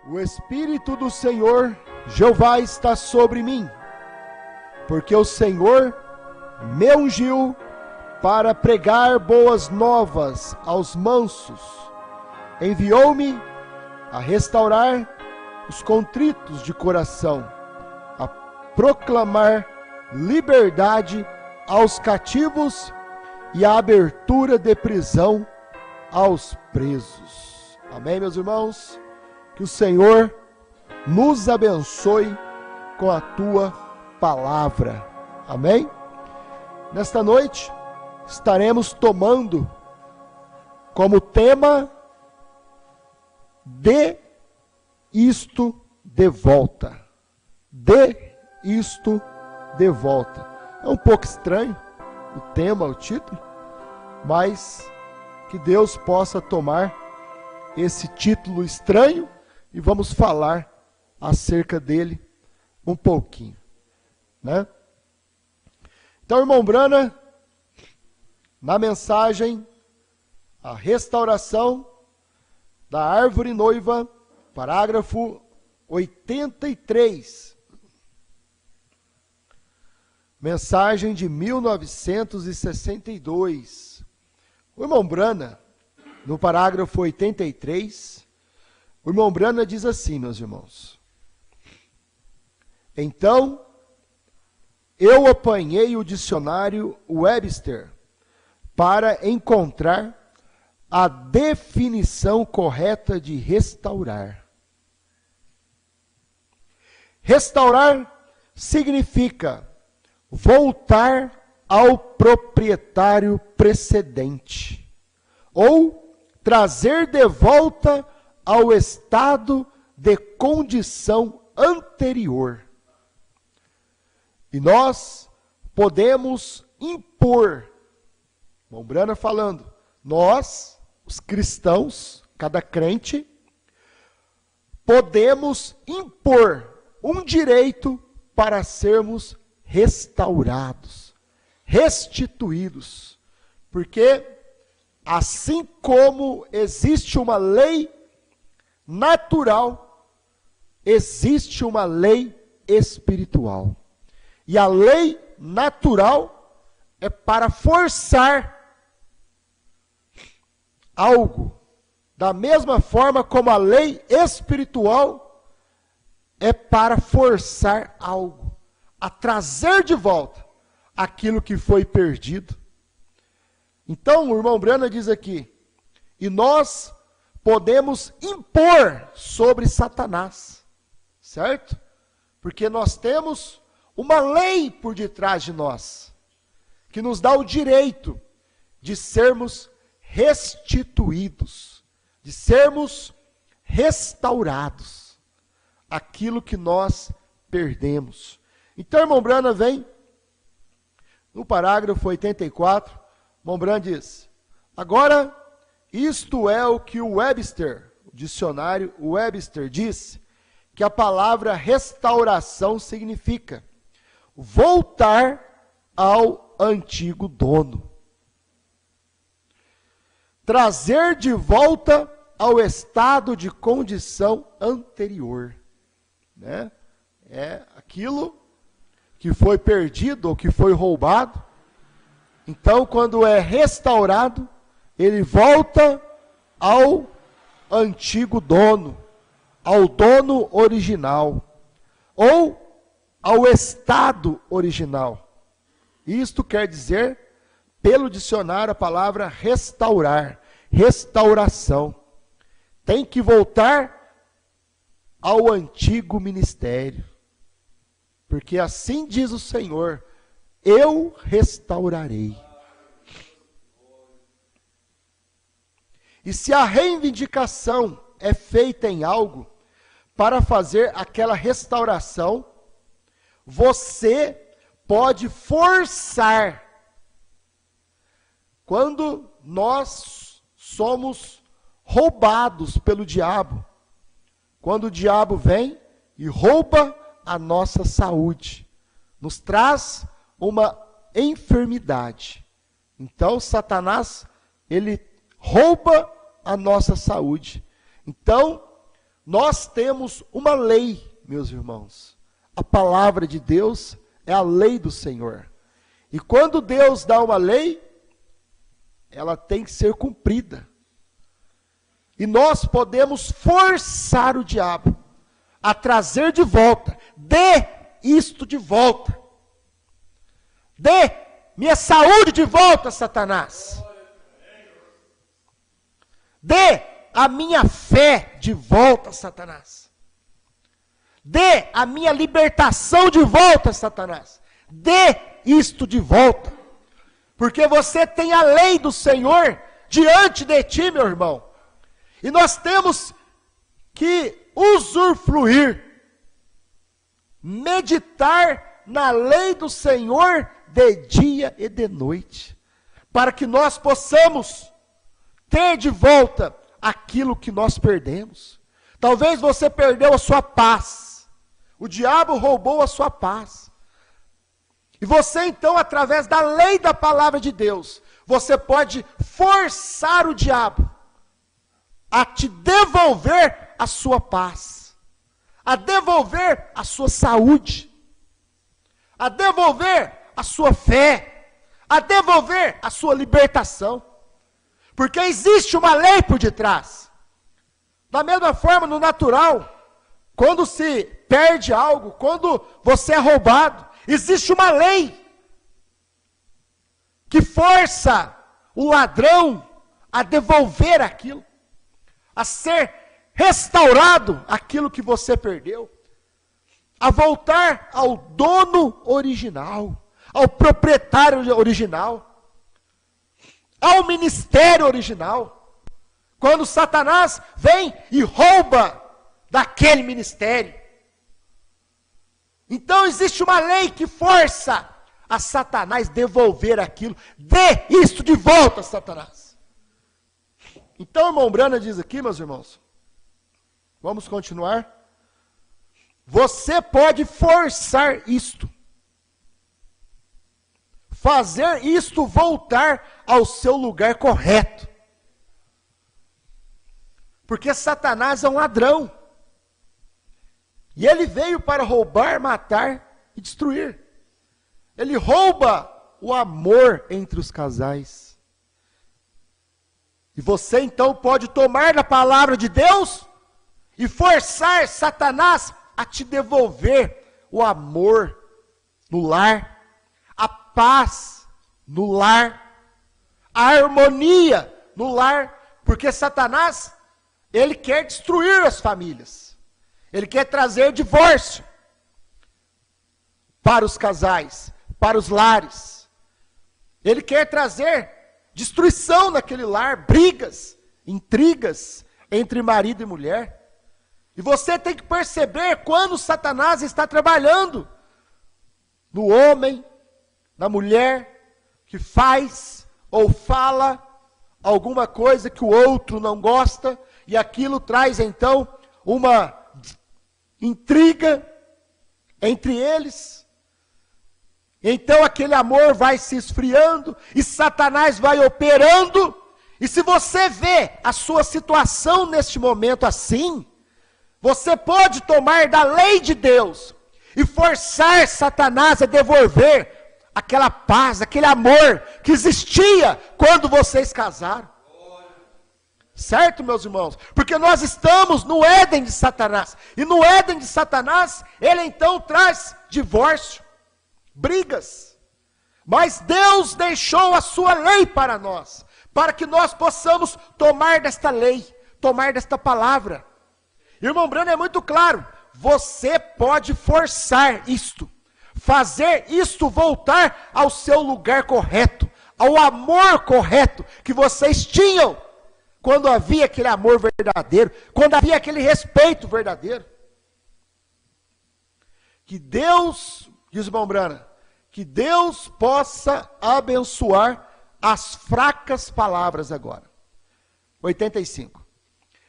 O Espírito do Senhor, Jeová, está sobre mim, porque o Senhor me ungiu para pregar boas novas aos mansos. Enviou-me a restaurar os contritos de coração, a proclamar liberdade aos cativos e a abertura de prisão aos presos. Amém, meus irmãos? Que o Senhor nos abençoe com a tua palavra. Amém? Nesta noite estaremos tomando como tema "Dê isto de volta". Dê isto de volta. É um pouco estranho o tema, o título, mas que Deus possa tomar esse título estranho e vamos falar acerca dele um pouquinho, né? Então, irmão Brana, na mensagem A Restauração da Árvore Noiva, parágrafo 83, mensagem de 1962. O irmão Brana, no parágrafo 83, o irmão Brana diz assim, meus irmãos: então, eu apanhei o dicionário Webster para encontrar a definição correta de restaurar. Restaurar significa voltar ao proprietário precedente, ou trazer de volta ao estado de condição anterior. E nós podemos impor, irmão Brana falando, nós, os cristãos, cada crente, podemos impor um direito para sermos restaurados, restituídos, porque assim como existe uma lei natural, existe uma lei espiritual. E a lei natural é para forçar algo, da mesma forma como a lei espiritual é para forçar algo, a trazer de volta aquilo que foi perdido. Então, o irmão Brana diz aqui, e nós podemos impor sobre Satanás, certo? Porque nós temos uma lei por detrás de nós, que nos dá o direito de sermos restituídos, de sermos restaurados, aquilo que nós perdemos. Então, irmão Brana vem, no parágrafo 84, irmão Brana diz, agora, isto é o que o Webster, o dicionário Webster, diz que a palavra restauração significa voltar ao antigo dono. Trazer de volta ao estado de condição anterior, né? É aquilo que foi perdido ou que foi roubado. Então, quando é restaurado, ele volta ao antigo dono, ao dono original, ou ao estado original. Isto quer dizer, pelo dicionário, a palavra restaurar, restauração. Tem que voltar ao antigo ministério. Porque assim diz o Senhor, eu restaurarei. E se a reivindicação é feita em algo para fazer aquela restauração, você pode forçar. Quando nós somos roubados pelo diabo, quando o diabo vem e rouba a nossa saúde, nos traz uma enfermidade. Então, Satanás, ele rouba a nossa saúde. Então, nós temos uma lei, meus irmãos. A palavra de Deus é a lei do Senhor. E quando Deus dá uma lei, ela tem que ser cumprida. E nós podemos forçar o diabo a trazer de volta. Dê isto de volta. Dê minha saúde de volta, Satanás. Dê a minha fé de volta, Satanás. Dê a minha libertação de volta, Satanás. Dê isto de volta. Porque você tem a lei do Senhor diante de ti, meu irmão. E nós temos que usufruir, meditar na lei do Senhor de dia e de noite, para que nós possamos ter de volta aquilo que nós perdemos. Talvez você perdeu a sua paz, o diabo roubou a sua paz, e você então, através da lei da palavra de Deus, você pode forçar o diabo a te devolver a sua paz, a devolver a sua saúde, a devolver a sua fé, a devolver a sua libertação, porque existe uma lei por detrás. Da mesma forma, no natural, quando se perde algo, quando você é roubado, existe uma lei que força o ladrão a devolver aquilo, a ser restaurado aquilo que você perdeu, a voltar ao dono original, ao proprietário original, ao ministério original. Quando Satanás vem e rouba daquele ministério, então existe uma lei que força a Satanás devolver aquilo. Dê isso de volta, Satanás. Então, o irmão Brana diz aqui, meus irmãos, vamos continuar. Você pode forçar isto, fazer isto voltar ao seu lugar correto, porque Satanás é um ladrão, e ele veio para roubar, matar e destruir. Ele rouba o amor entre os casais. E você então pode tomar da palavra de Deus e forçar Satanás a te devolver o amor no lar, a paz no lar, a harmonia no lar, porque Satanás, ele quer destruir as famílias, ele quer trazer divórcio para os casais, para os lares, ele quer trazer destruição naquele lar, brigas, intrigas entre marido e mulher. E você tem que perceber quando Satanás está trabalhando no homem, na mulher, que faz ou fala alguma coisa que o outro não gosta, e aquilo traz então uma intriga entre eles. Então aquele amor vai se esfriando, e Satanás vai operando, e se você vê a sua situação neste momento assim, você pode tomar da lei de Deus, e forçar Satanás a devolver aquela paz, aquele amor que existia quando vocês casaram. Certo, meus irmãos? Porque nós estamos no Éden de Satanás, e no Éden de Satanás, ele então traz divórcio, brigas, mas Deus deixou a sua lei para nós, para que nós possamos tomar desta lei, tomar desta palavra. Irmão Brano, é muito claro, você pode forçar isto, fazer isto voltar ao seu lugar correto, ao amor correto que vocês tinham, quando havia aquele amor verdadeiro, quando havia aquele respeito verdadeiro. Que Deus, diz o irmão Brana, que Deus possa abençoar as fracas palavras agora. 85.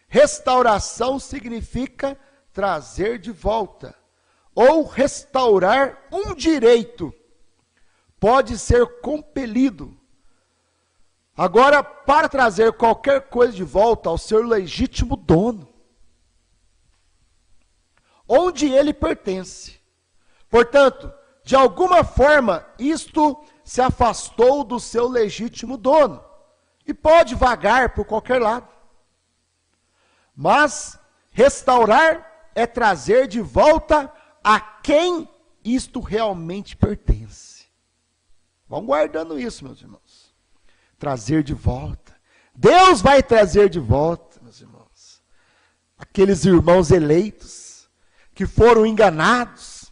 Restauração significa trazer de volta, ou restaurar um direito. Pode ser compelido. Agora, para trazer qualquer coisa de volta ao seu legítimo dono. onde ele pertence. Portanto, de alguma forma, isto se afastou do seu legítimo dono e pode vagar por qualquer lado. Mas restaurar é trazer de volta a quem isto realmente pertence. Vão guardando isso, meus irmãos. Trazer de volta. Deus vai trazer de volta, meus irmãos, aqueles irmãos eleitos que foram enganados,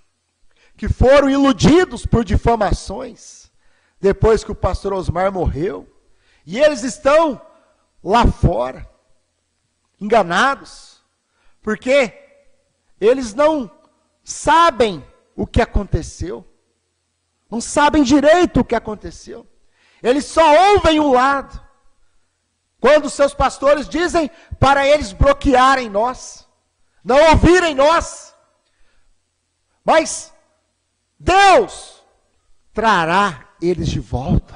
que foram iludidos por difamações, depois que o pastor Osmar morreu, e eles estão lá fora, enganados, porque eles não sabem o que aconteceu, não sabem direito o que aconteceu, eles só ouvem um lado, quando seus pastores dizem para eles bloquearem nós, não ouvirem nós, mas Deus trará eles de volta,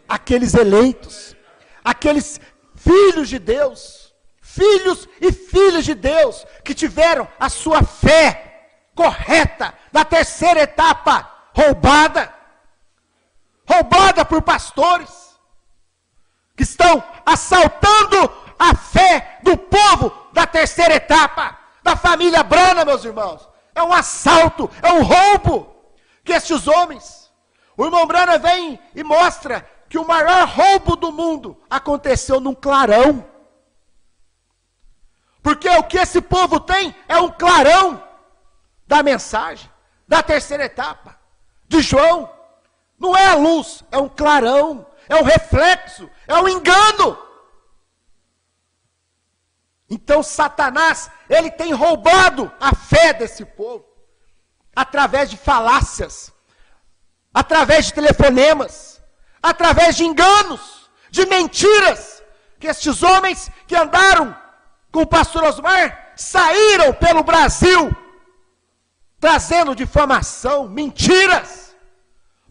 aqueles eleitos, aqueles filhos de Deus, filhos e filhas de Deus, que tiveram a sua fé correta, na terceira etapa, roubada por pastores, que estão assaltando a fé do povo da terceira etapa, da família Brana, meus irmãos. É um assalto, é um roubo, que estes homens, o irmão Brana vem e mostra que o maior roubo do mundo aconteceu num clarão. Porque o que esse povo tem é um clarão da mensagem, da terceira etapa, de João. Não é a luz, é um clarão, é um reflexo, é um engano. Então Satanás, ele tem roubado a fé desse povo, através de falácias, através de telefonemas, através de enganos, de mentiras, que estes homens que andaram com o pastor Osmar, saíram pelo Brasil, trazendo difamação, mentiras,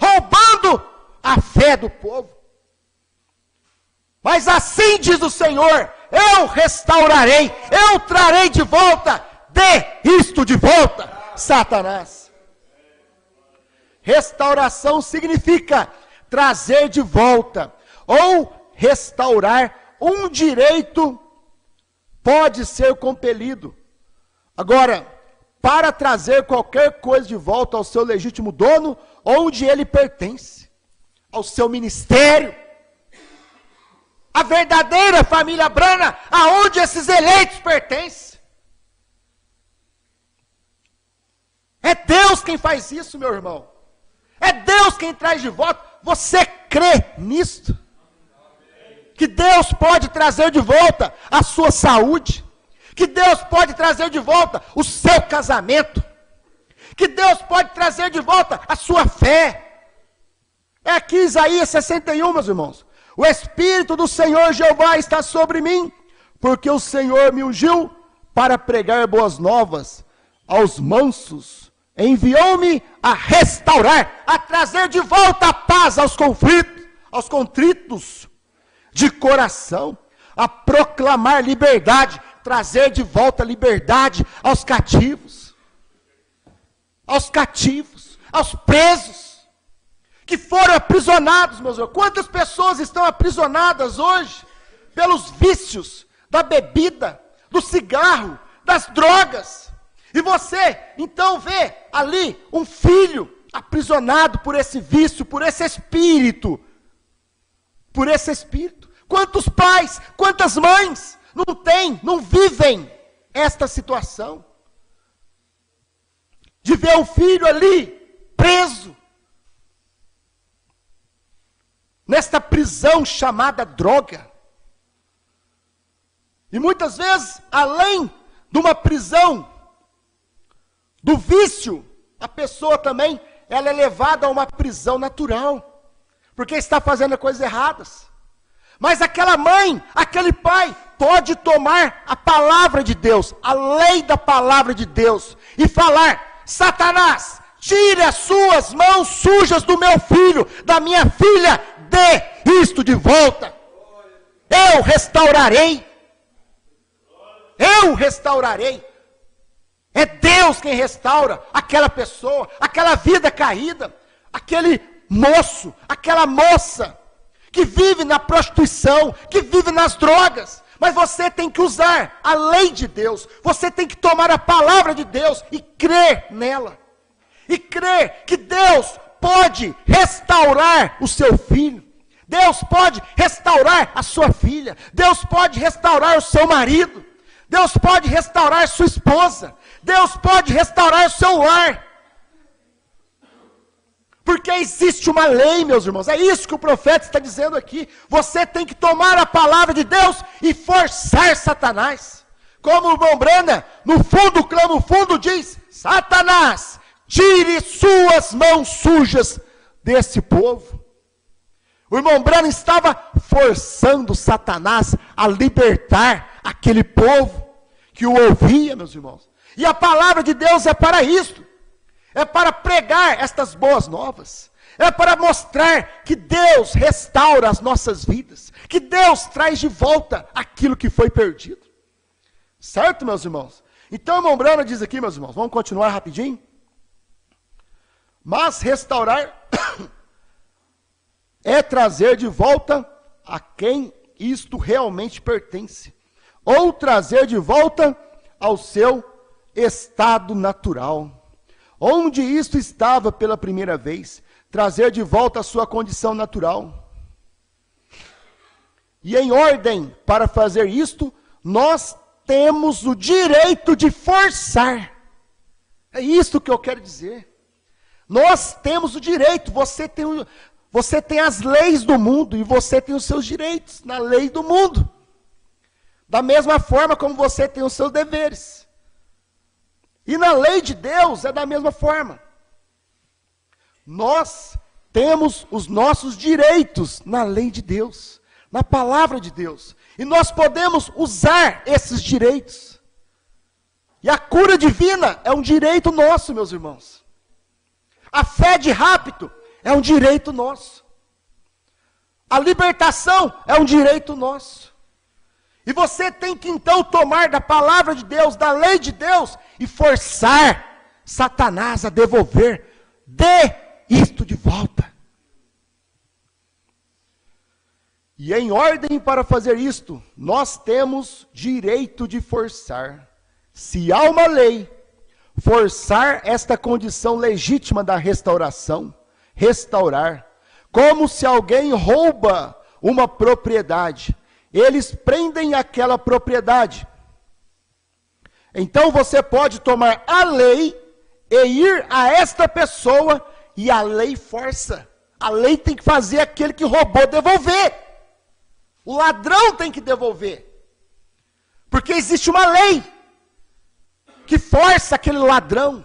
roubando a fé do povo. Mas assim diz o Senhor, eu restaurarei, eu trarei de volta, dê isto de volta, Satanás. Restauração significa trazer de volta, ou restaurar um direito, pode ser compelido. Agora, para trazer qualquer coisa de volta ao seu legítimo dono, onde ele pertence, ao seu ministério, a verdadeira família Brana, aonde esses eleitos pertencem. É Deus quem faz isso, meu irmão. É Deus quem traz de volta. Você crê nisto? Que Deus pode trazer de volta a sua saúde, que Deus pode trazer de volta o seu casamento, que Deus pode trazer de volta a sua fé. É aqui Isaías 61, meus irmãos. O Espírito do Senhor Jeová está sobre mim, porque o Senhor me ungiu para pregar boas novas aos mansos. Enviou-me a restaurar, a trazer de volta a paz aos conflitos, aos contritos de coração, a proclamar liberdade, trazer de volta a liberdade aos cativos, aos presos, que foram aprisionados, meus irmãos. Quantas pessoas estão aprisionadas hoje pelos vícios da bebida, do cigarro, das drogas? E você, então, vê ali um filho aprisionado por esse vício, por esse espírito. Quantos pais, quantas mães não vivem esta situação? De ver um filho ali, preso, nesta prisão chamada droga. E muitas vezes, além de uma prisão do vício, a pessoa também, ela é levada a uma prisão natural, porque está fazendo coisas erradas. Mas aquela mãe, aquele pai, pode tomar a palavra de Deus, a lei da palavra de Deus, e falar: Satanás, tire as suas mãos sujas do meu filho, da minha filha, dê isto de volta. Eu restaurarei. É Deus quem restaura aquela pessoa, aquela vida caída, aquele moço, aquela moça que vive na prostituição, que vive nas drogas. Mas você tem que usar a lei de Deus, você tem que tomar a palavra de Deus e crer nela. E crer que Deus pode restaurar o seu filho. Deus pode restaurar a sua filha. Deus pode restaurar o seu marido. Deus pode restaurar sua esposa. Deus pode restaurar o seu lar. Porque existe uma lei, meus irmãos. É isso que o profeta está dizendo aqui. Você tem que tomar a palavra de Deus e forçar Satanás. Como o irmão Brana, no fundo, clama fundo, diz: Satanás, tire suas mãos sujas desse povo. O irmão Brana estava forçando Satanás a libertar aquele povo que o ouvia, meus irmãos. E a palavra de Deus é para isto. É para pregar estas boas novas. É para mostrar que Deus restaura as nossas vidas. Que Deus traz de volta aquilo que foi perdido. Certo, meus irmãos? Então, o irmão Brana diz aqui, meus irmãos, vamos continuar rapidinho. Mas restaurar é trazer de volta a quem isto realmente pertence. Ou trazer de volta ao seu estado natural. Onde isto estava pela primeira vez, trazer de volta a sua condição natural. E em ordem para fazer isto, nós temos o direito de forçar. É isso que eu quero dizer. Nós temos o direito, você tem as leis do mundo e você tem os seus direitos na lei do mundo. Da mesma forma como você tem os seus deveres. E na lei de Deus é da mesma forma. Nós temos os nossos direitos na lei de Deus, na palavra de Deus. E nós podemos usar esses direitos. E a cura divina é um direito nosso, meus irmãos. A fé de rápido é um direito nosso. A libertação é um direito nosso. E você tem que então tomar da palavra de Deus, da lei de Deus, e forçar Satanás a devolver. Dê isto de volta. E em ordem para fazer isto, nós temos direito de forçar. Se há uma lei, forçar esta condição legítima da restauração, restaurar. Como se alguém rouba uma propriedade. Eles prendem aquela propriedade. Então você pode tomar a lei e ir a esta pessoa e a lei força. A lei tem que fazer aquele que roubou devolver. O ladrão tem que devolver. Porque existe uma lei que força aquele ladrão,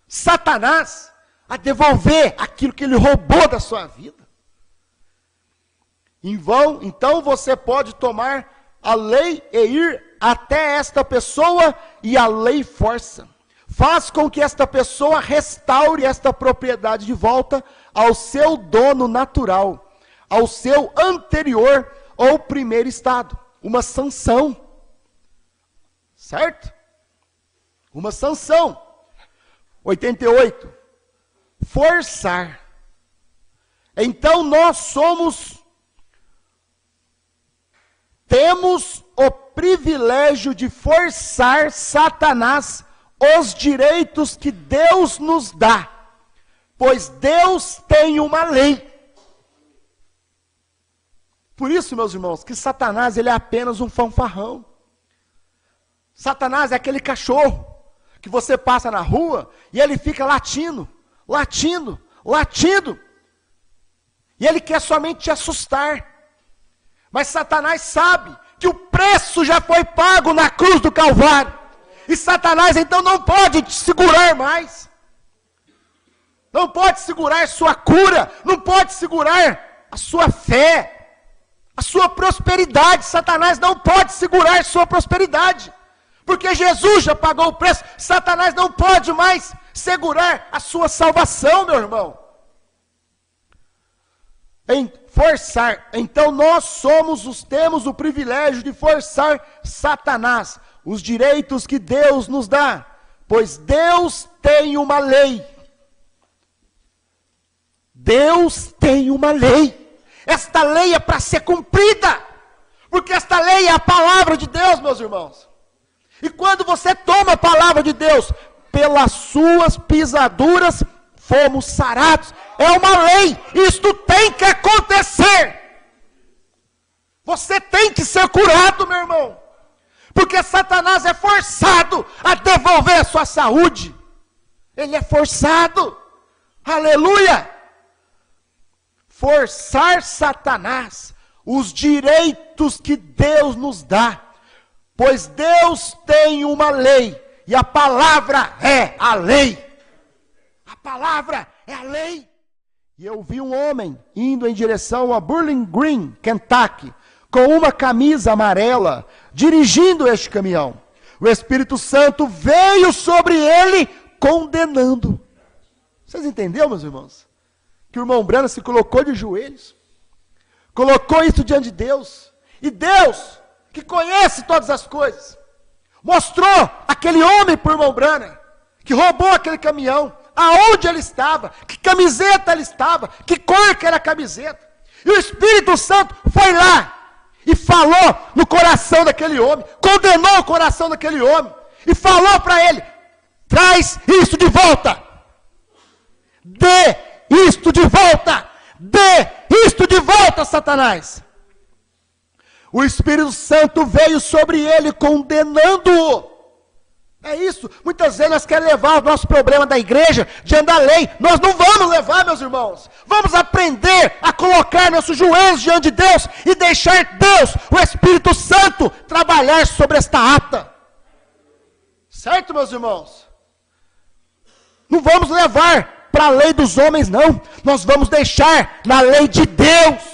Satanás, a devolver aquilo que ele roubou da sua vida. Então você pode tomar a lei e ir até esta pessoa e a lei força. Faz com que esta pessoa restaure esta propriedade de volta ao seu dono natural, ao seu anterior ou primeiro estado. Uma sanção. Certo? Uma sanção. 88. Forçar. Então nós temos o privilégio de forçar Satanás os direitos que Deus nos dá, pois Deus tem uma lei. Por isso, meus irmãos, que Satanás ele é apenas um fanfarrão. Satanás é aquele cachorro que você passa na rua e ele fica latindo, latindo, latindo. E ele quer somente te assustar. Mas Satanás sabe que o preço já foi pago na cruz do Calvário. E Satanás então não pode te segurar mais. Não pode segurar sua cura, não pode segurar a sua fé, a sua prosperidade. Satanás não pode segurar sua prosperidade. Porque Jesus já pagou o preço. Satanás não pode mais segurar a sua salvação, meu irmão. Forçar. Então nós temos o privilégio de forçar Satanás, os direitos que Deus nos dá, pois Deus tem uma lei. Deus tem uma lei. Esta lei é para ser cumprida, porque esta lei é a palavra de Deus, meus irmãos. E quando você toma a palavra de Deus, pelas suas pisaduras fomos sarados. É uma lei, isto tem que acontecer. Você tem que ser curado, meu irmão, porque Satanás é forçado a devolver a sua saúde. Ele é forçado, aleluia. Forçar Satanás, os direitos que Deus nos dá, pois Deus tem uma lei, e a palavra é a lei. A palavra é a lei. E eu vi um homem indo em direção a Bowling Green, Kentucky, com uma camisa amarela, dirigindo este caminhão. O Espírito Santo veio sobre ele, condenando. Vocês entenderam, meus irmãos? Que o irmão Branham se colocou de joelhos, colocou isso diante de Deus, e Deus, que conhece todas as coisas, mostrou aquele homem para o irmão Branham, que roubou aquele caminhão, aonde ele estava, que camiseta ele estava, que cor que era a camiseta. E o Espírito Santo foi lá e falou no coração daquele homem, condenou o coração daquele homem, e falou para ele: traz isso de volta, dê isto de volta, dê isto de volta, Satanás. O Espírito Santo veio sobre ele, condenando-o. É isso, muitas vezes nós queremos levar o nosso problema da igreja diante da lei. Nós não vamos levar, meus irmãos. Vamos aprender a colocar nossos joelhos diante de Deus e deixar Deus, o Espírito Santo, trabalhar sobre esta ata. Certo, meus irmãos? Não vamos levar para a lei dos homens, não. Nós vamos deixar na lei de Deus.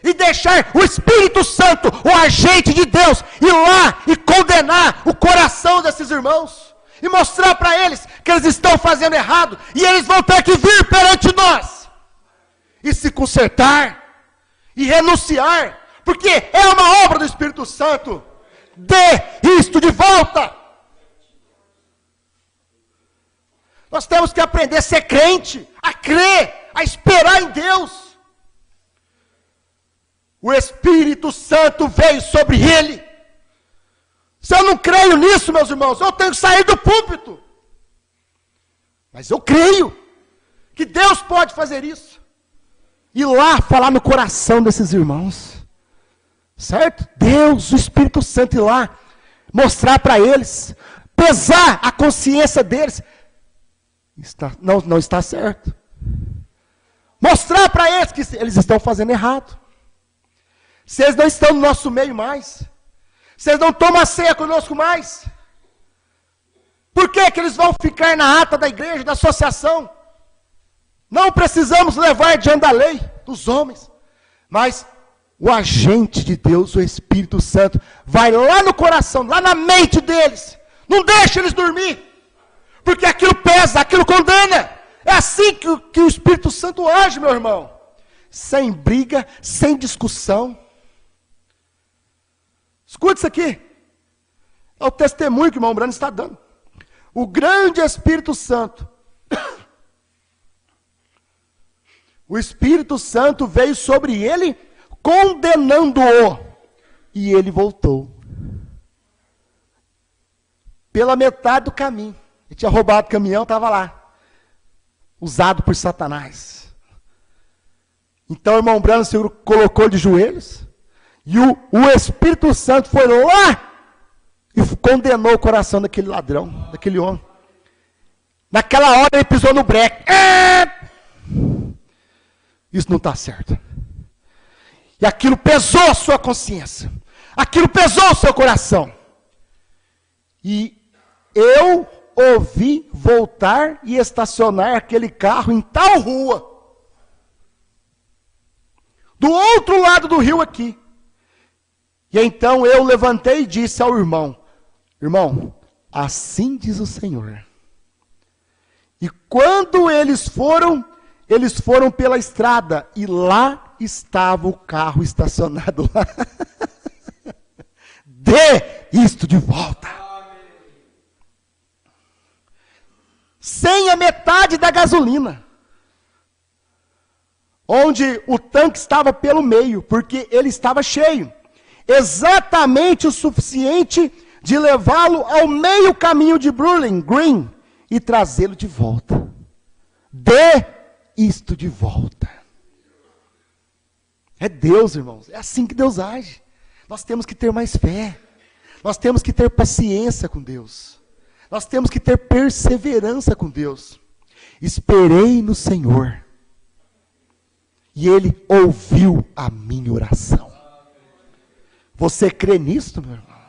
E deixar o Espírito Santo, o agente de Deus, ir lá e condenar o coração desses irmãos. E mostrar para eles que eles estão fazendo errado. E eles vão ter que vir perante nós. E se consertar. E renunciar. Porque é uma obra do Espírito Santo. Dê isto de volta. Nós temos que aprender a ser crente, a crer, a esperar em Deus. O Espírito Santo veio sobre ele. Se eu não creio nisso, meus irmãos, eu tenho que sair do púlpito. Mas eu creio que Deus pode fazer isso. Ir lá falar no coração desses irmãos. Certo? Deus, o Espírito Santo ir lá, mostrar para eles, pesar a consciência deles. Não está certo. Mostrar para eles que eles estão fazendo errado. Se eles não estão no nosso meio mais, se eles não tomam a ceia conosco mais, por que eles vão ficar na ata da igreja, da associação? Não precisamos levar diante da lei dos homens, mas o agente de Deus, o Espírito Santo, vai lá no coração, lá na mente deles, não deixa eles dormir, porque aquilo pesa, aquilo condena. É assim que o Espírito Santo age, meu irmão, sem briga, sem discussão. Escute isso aqui. É o testemunho que o irmão Branham está dando. O grande Espírito Santo. O Espírito Santo veio sobre ele, condenando-o. E ele voltou. Pela metade do caminho. Ele tinha roubado o caminhão, estava lá. Usado por Satanás. Então o irmão Branham se colocou de joelhos. E o Espírito Santo foi lá e condenou o coração daquele ladrão, daquele homem. Naquela hora ele pisou no breque. Isso não está certo. E aquilo pesou a sua consciência. Aquilo pesou o seu coração. E eu ouvi voltar e estacionar aquele carro em tal rua. Do outro lado do rio aqui. E então eu levantei e disse ao irmão: irmão, assim diz o Senhor. E quando eles foram pela estrada, e lá estava o carro estacionado lá. Dê isto de volta. sem a metade da gasolina. Onde o tanque estava pelo meio, porque ele estava cheio. Exatamente o suficiente de levá-lo ao meio caminho de Bowling Green e trazê-lo de volta. Dê isto de volta. É Deus, irmãos. É assim que Deus age. Nós temos que ter mais fé. Nós temos que ter paciência com Deus. Nós temos que ter perseverança com Deus. Esperei no Senhor. E Ele ouviu a minha oração. Você crê nisso, meu irmão?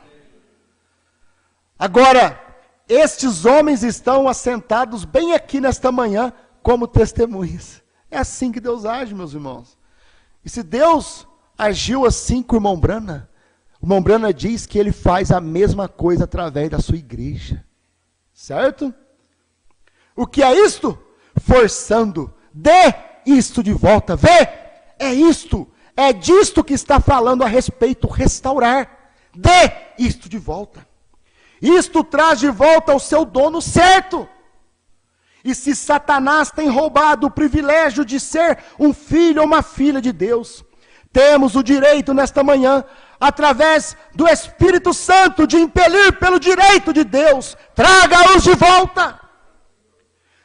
Agora, estes homens estão assentados bem aqui nesta manhã como testemunhas. É assim que Deus age, meus irmãos. E se Deus agiu assim com o irmão Brana, o irmão Brana diz que ele faz a mesma coisa através da sua igreja. Certo? O que é isto? Forçando. Dê isto de volta. Vê? É isto. É disto que está falando a respeito. Restaurar. Dê isto de volta. Isto traz de volta ao seu dono certo. E se Satanás tem roubado o privilégio de ser um filho ou uma filha de Deus, temos o direito nesta manhã, através do Espírito Santo, de impelir pelo direito de Deus, traga-os de volta.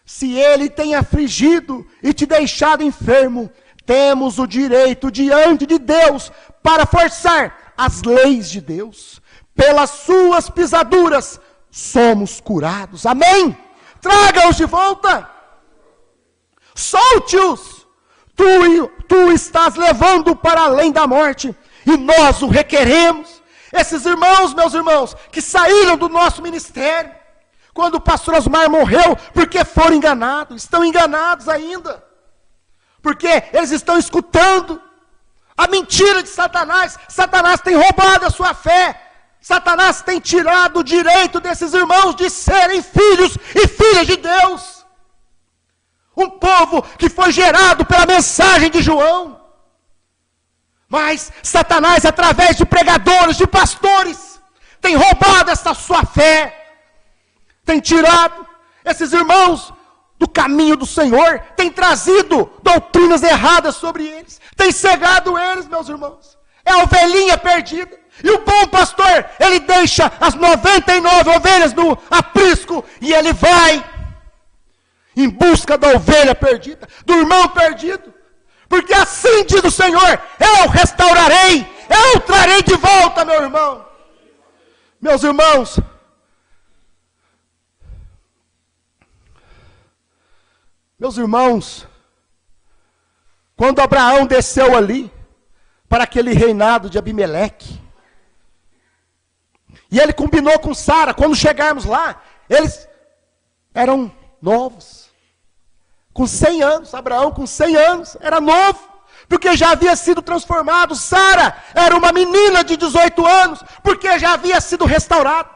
Se ele tem afligido e te deixado enfermo, temos o direito diante de Deus para forçar as leis de Deus. Pelas suas pisaduras somos curados. Amém? Traga-os de volta. Solte-os. Tu estás levando para além da morte, e nós o requeremos. Esses irmãos, meus irmãos, que saíram do nosso ministério, quando o pastor Osmar morreu, porque foram enganados, estão enganados ainda, porque eles estão escutando a mentira de Satanás. Satanás tem roubado a sua fé. Satanás tem tirado o direito desses irmãos de serem filhos e filhas de Deus. Um povo que foi gerado pela mensagem de João. Mas Satanás, através de pregadores, de pastores, tem roubado essa sua fé. Tem tirado esses irmãos do caminho do Senhor. Tem trazido doutrinas erradas sobre eles. Tem cegado eles, meus irmãos. É a ovelhinha perdida. E o bom pastor, ele deixa as 99 ovelhas no aprisco e ele vai em busca da ovelha perdida, do irmão perdido. Porque assim diz o Senhor: eu restaurarei, eu trarei de volta, meu irmão. Meus irmãos, quando Abraão desceu ali para aquele reinado de Abimeleque, e ele combinou com Sara, quando chegarmos lá, eles eram novos, com 100 anos, Abraão com 100 anos, era novo, porque já havia sido transformado. Sara era uma menina de 18 anos, porque já havia sido restaurado.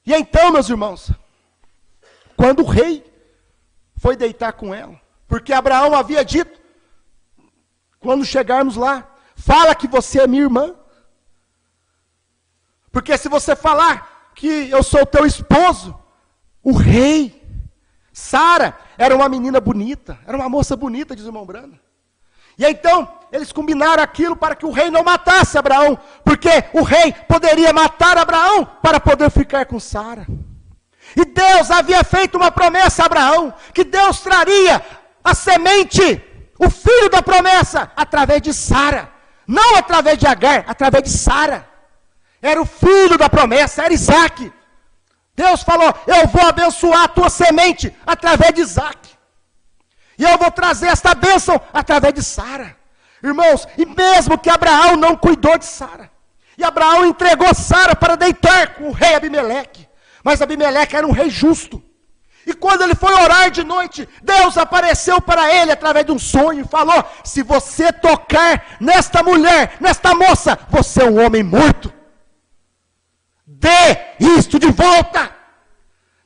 E então, meus irmãos, quando o rei foi deitar com ela, porque Abraão havia dito, quando chegarmos lá, fala que você é minha irmã, porque se você falar que eu sou teu esposo, o rei, Sara era uma menina bonita, era uma moça bonita, diz o irmão Brana. E então, eles combinaram aquilo para que o rei não matasse Abraão, porque o rei poderia matar Abraão para poder ficar com Sara. E Deus havia feito uma promessa a Abraão, que Deus traria a semente, o filho da promessa, através de Sara. Não através de Agar, através de Sara. Era o filho da promessa, era Isaac. Deus falou: eu vou abençoar a tua semente através de Isaac. E eu vou trazer esta bênção através de Sara. Irmãos, e mesmo que Abraão não cuidou de Sara, e Abraão entregou Sara para deitar com o rei Abimeleque, mas Abimeleque era um rei justo. E quando ele foi orar de noite, Deus apareceu para ele através de um sonho e falou: se você tocar nesta mulher, nesta moça, você é um homem morto. Dê isto de volta.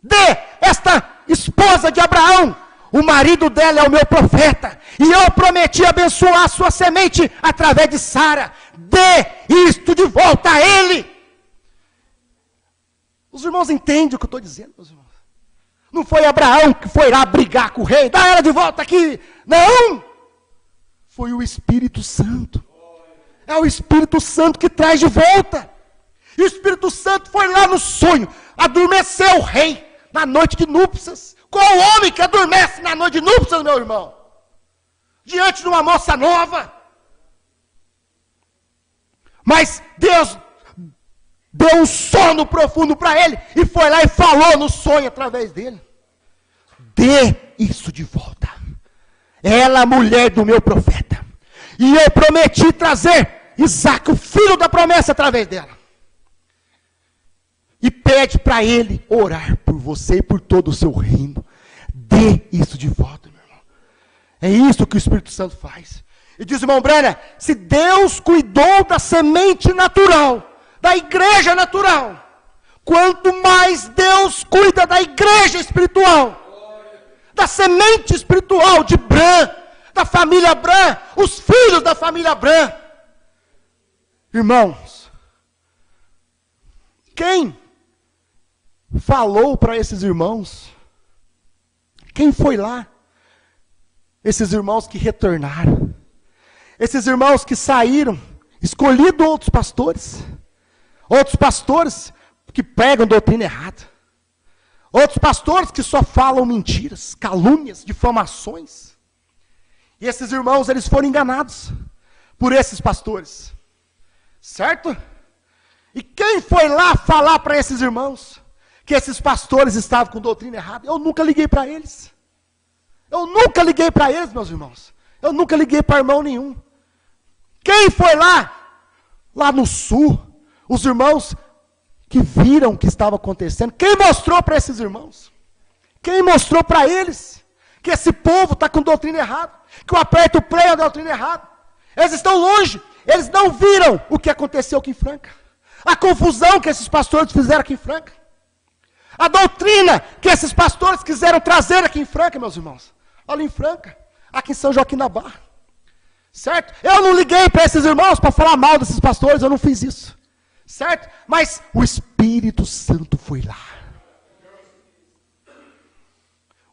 Dê esta esposa de Abraão. O marido dela é o meu profeta. E eu prometi abençoar a sua semente através de Sara. Dê isto de volta a ele. Os irmãos entendem o que eu estou dizendo, meus irmãos? Não foi Abraão que foi lá brigar com o rei, dá ela de volta aqui. Não! Foi o Espírito Santo. É o Espírito Santo que traz de volta. E o Espírito Santo foi lá no sonho, adormeceu o rei na noite de núpcias. Qual homem que adormece na noite de núpcias, meu irmão? Diante de uma moça nova. Mas Deus deu um sono profundo para ele e foi lá e falou no sonho através dele. Dê isso de volta. Ela é a mulher do meu profeta. E eu prometi trazer Isaac, o filho da promessa, através dela. E pede para ele orar por você e por todo o seu reino. Dê isso de volta, meu irmão. É isso que o Espírito Santo faz. E diz o irmão Brenner, se Deus cuidou da semente natural, da igreja natural, quanto mais Deus cuida da igreja espiritual, da semente espiritual de Bran, da família Bran, os filhos da família Bran. Irmãos, quem falou para esses irmãos? Quem foi lá? Esses irmãos que retornaram. Esses irmãos que saíram, escolhido outros pastores que pregam doutrina errada, outros pastores que só falam mentiras, calúnias, difamações. E esses irmãos, eles foram enganados por esses pastores, certo? E quem foi lá falar para esses irmãos que esses pastores estavam com doutrina errada? Eu nunca liguei para eles. Eu nunca liguei para eles, meus irmãos. Eu nunca liguei para irmão nenhum. Quem foi lá? Lá no sul, os irmãos que viram o que estava acontecendo. Quem mostrou para esses irmãos? Quem mostrou para eles que esse povo está com doutrina errada? Que o aperto play é a doutrina errada? Eles estão longe. Eles não viram o que aconteceu aqui em Franca. A confusão que esses pastores fizeram aqui em Franca. A doutrina que esses pastores quiseram trazer aqui em Franca, meus irmãos. Ali em Franca, aqui em São Joaquim da Barra. Certo? Eu não liguei para esses irmãos para falar mal desses pastores, eu não fiz isso. Certo? Mas o Espírito Santo foi lá.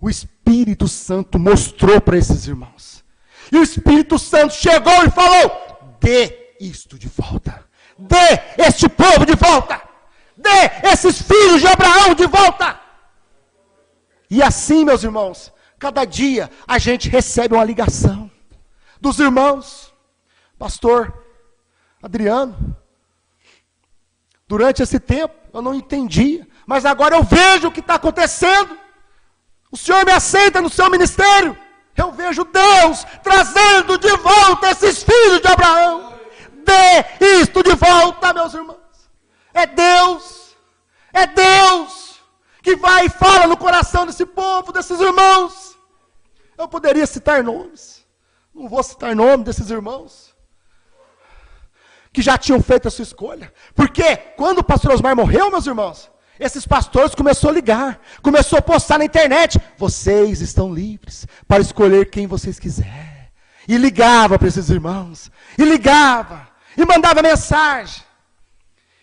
O Espírito Santo mostrou para esses irmãos. E o Espírito Santo chegou e falou: dê isto de volta. Dê este povo de volta. Dê esses filhos de Abraão de volta. E assim, meus irmãos, cada dia a gente recebe uma ligação dos irmãos. Pastor Adriano, durante esse tempo eu não entendia, mas agora eu vejo o que está acontecendo. O Senhor me aceita no seu ministério. Eu vejo Deus trazendo de volta esses filhos de Abraão. Dê isto de volta, meus irmãos. É Deus que vai e fala no coração desse povo, desses irmãos. Eu poderia citar nomes, não vou citar nome desses irmãos, que já tinham feito a sua escolha. Porque quando o pastor Osmar morreu, meus irmãos, esses pastores começaram a ligar, começou a postar na internet: vocês estão livres para escolher quem vocês quiserem. E ligava para esses irmãos, e ligava, e mandava mensagem,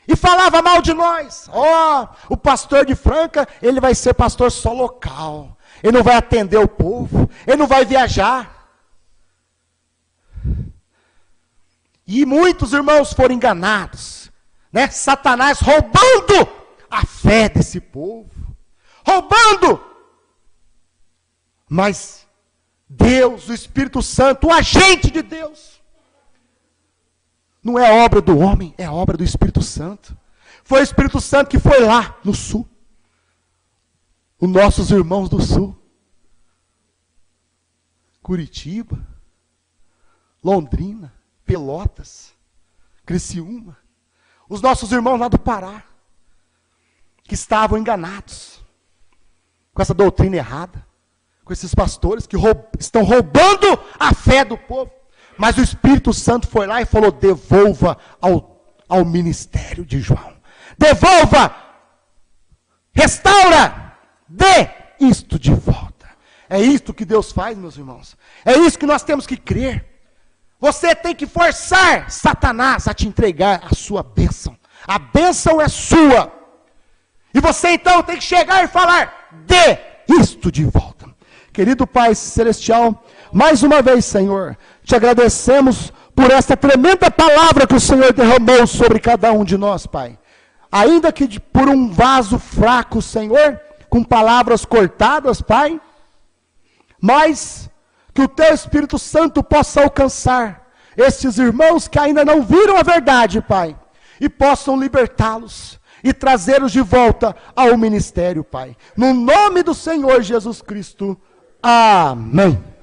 e falava mal de nós. O pastor de Franca, ele vai ser pastor só local, ele não vai atender o povo, ele não vai viajar. E muitos irmãos foram enganados, né? Satanás roubando a fé desse povo, roubando. Mas Deus, o Espírito Santo, o agente de Deus, não é obra do homem, é obra do Espírito Santo. Foi o Espírito Santo que foi lá no sul, os nossos irmãos do sul, Curitiba, Londrina, Pelotas, Criciúma, os nossos irmãos lá do Pará, que estavam enganados com essa doutrina errada, com esses pastores que estão roubando a fé do povo. Mas o Espírito Santo foi lá e falou: devolva ao ministério de João, devolva, restaura, dê isto de volta. É isto que Deus faz, meus irmãos, é isso que nós temos que crer. Você tem que forçar Satanás a te entregar a sua bênção. A bênção é sua. E você então tem que chegar e falar: dê isto de volta. Querido Pai Celestial, mais uma vez, Senhor, te agradecemos por esta tremenda palavra que o Senhor derramou sobre cada um de nós, Pai. Ainda que por um vaso fraco, Senhor, com palavras cortadas, Pai, mas que o Teu Espírito Santo possa alcançar estes irmãos que ainda não viram a verdade, Pai, e possam libertá-los e trazê-los de volta ao ministério, Pai. No nome do Senhor Jesus Cristo. Amém.